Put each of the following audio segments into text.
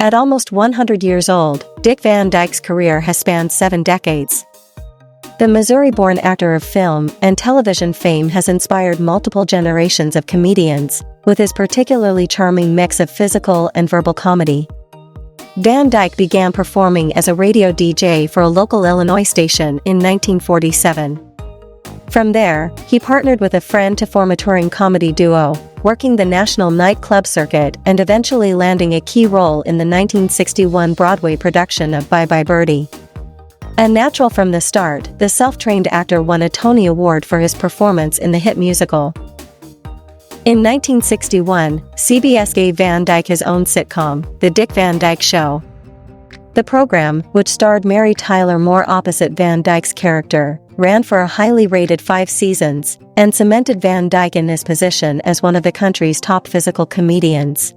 At almost 100 years old, Dick Van Dyke's career has spanned 7 decades. The Missouri-born actor of film and television fame has inspired multiple generations of comedians, with his particularly charming mix of physical and verbal comedy. Van Dyke began performing as a radio DJ for a local Illinois station in 1947. From there, he partnered with a friend to form a touring comedy duo, working the national nightclub circuit and eventually landing a key role in the 1961 Broadway production of Bye Birdie. A natural from the start, the self-trained actor won a Tony Award for his performance in the hit musical. In 1961, CBS gave Van Dyke his own sitcom, The Dick Van Dyke Show. The program, which starred Mary Tyler Moore opposite Van Dyke's character, ran for a highly rated 5 seasons, and cemented Van Dyke in his position as one of the country's top physical comedians.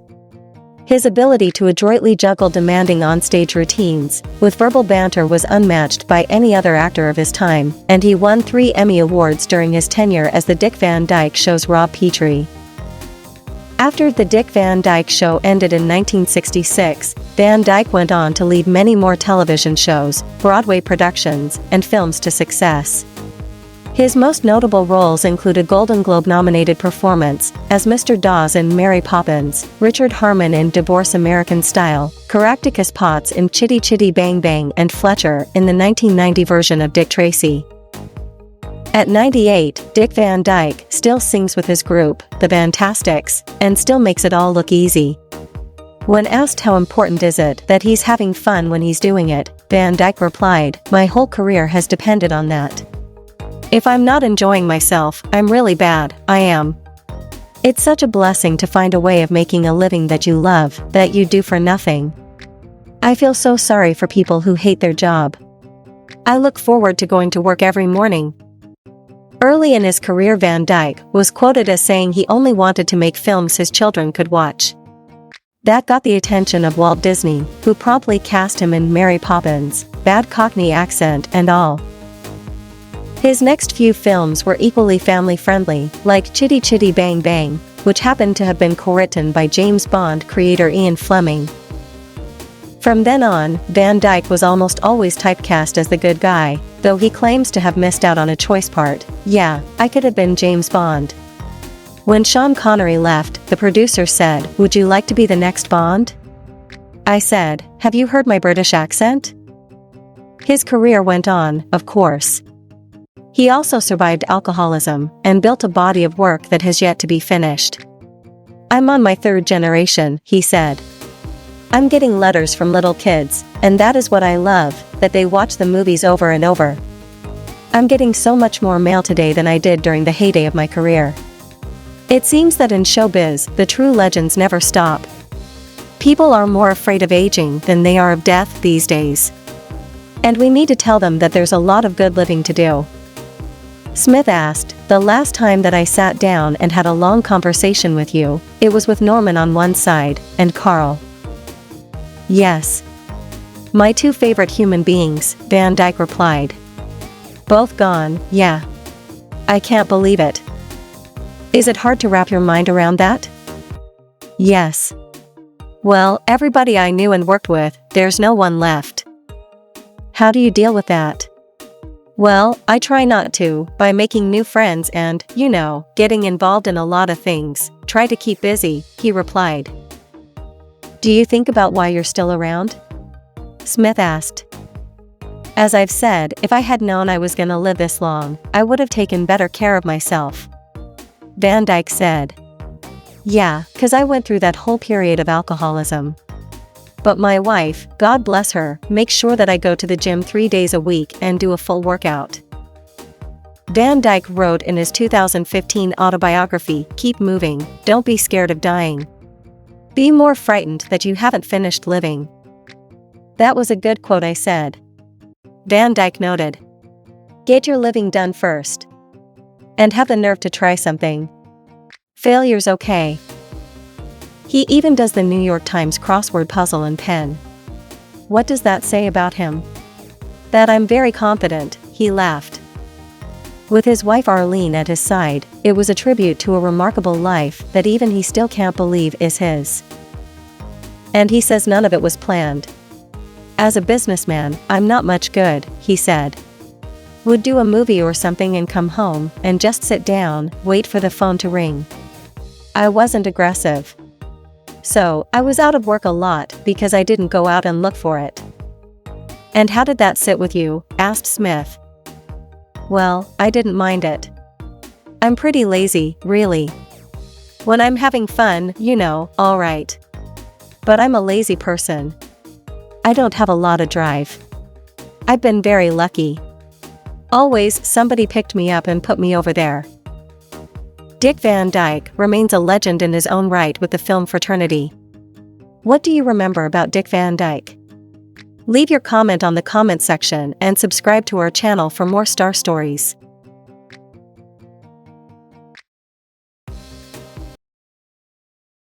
His ability to adroitly juggle demanding onstage routines with verbal banter was unmatched by any other actor of his time, and he won 3 Emmy Awards during his tenure as The Dick Van Dyke Show's Rob Petrie. After The Dick Van Dyke Show ended in 1966, Van Dyke went on to lead many more television shows, Broadway productions, and films to success. His most notable roles include a Golden Globe-nominated performance as Mr. Dawes in Mary Poppins, Richard Harmon in Divorce American Style, Caractacus Potts in Chitty Chitty Bang Bang, and Fletcher in the 1990 version of Dick Tracy. At 98, Dick Van Dyke still sings with his group, the Fantastics, and still makes it all look easy. When asked how important is it that he's having fun when he's doing it, Van Dyke replied, "My whole career has depended on that. If I'm not enjoying myself, I'm really bad, I am. It's such a blessing to find a way of making a living that you love, that you do for nothing. I feel so sorry for people who hate their job. I look forward to going to work every morning." Early in his career, Van Dyke was quoted as saying he only wanted to make films his children could watch. That got the attention of Walt Disney, who promptly cast him in Mary Poppins, bad Cockney accent and all. His next few films were equally family-friendly, like Chitty Chitty Bang Bang, which happened to have been co-written by James Bond creator Ian Fleming. From then on, Van Dyke was almost always typecast as the good guy, though he claims to have missed out on a choice part. "Yeah, I could have been James Bond." When Sean Connery left, the producer said, "Would you like to be the next Bond?" I said, "Have you heard my British accent?" His career went on, of course. He also survived alcoholism and built a body of work that has yet to be finished. "I'm on my 3rd generation," he said. "I'm getting letters from little kids, and that is what I love, that they watch the movies over and over. I'm getting so much more mail today than I did during the heyday of my career." It seems that in showbiz, the true legends never stop. People are more afraid of aging than they are of death these days. And we need to tell them that there's a lot of good living to do. Smith asked, "The last time that I sat down and had a long conversation with you, it was with Norman on one side, and Carl." "Yes. My 2 favorite human beings," Van Dyke replied. "Both gone, yeah. I can't believe it. Is it hard to wrap your mind around that?" "Yes. Well, everybody I knew and worked with, there's no one left." "How do you deal with that?" "Well, I try not to, by making new friends and, getting involved in a lot of things. Try to keep busy," he replied. "Do you think about why you're still around?" Smith asked. "As I've said, if I had known I was gonna live this long, I would have taken better care of myself." Van Dyke said. "Yeah, 'cause I went through that whole period of alcoholism. But my wife, God bless her, makes sure that I go to the gym 3 days a week and do a full workout." Van Dyke wrote in his 2015 autobiography, "Keep moving, don't be scared of dying. Be more frightened that you haven't finished living." "That was a good quote," I said. Van Dyke noted, "Get your living done first. And have the nerve to try something. Failure's okay." He even does the New York Times crossword puzzle in pen. What does that say about him? That I'm very confident, he laughed. With his wife Arlene at his side, it was a tribute to a remarkable life that even he still can't believe is his. And he says none of it was planned. As a businessman, I'm not much good, he said. Would do a movie or something and come home and just sit down, wait for the phone to ring. I wasn't aggressive. So, I was out of work a lot because I didn't go out and look for it. And how did that sit with you? Asked Smith. Well, I didn't mind it. I'm pretty lazy, really. When I'm having fun, all right. But I'm a lazy person. I don't have a lot of drive. I've been very lucky. Always somebody picked me up and put me over there. Dick Van Dyke remains a legend in his own right with the film fraternity. What do you remember about Dick Van Dyke? Leave your comment on the comment section and subscribe to our channel for more star stories.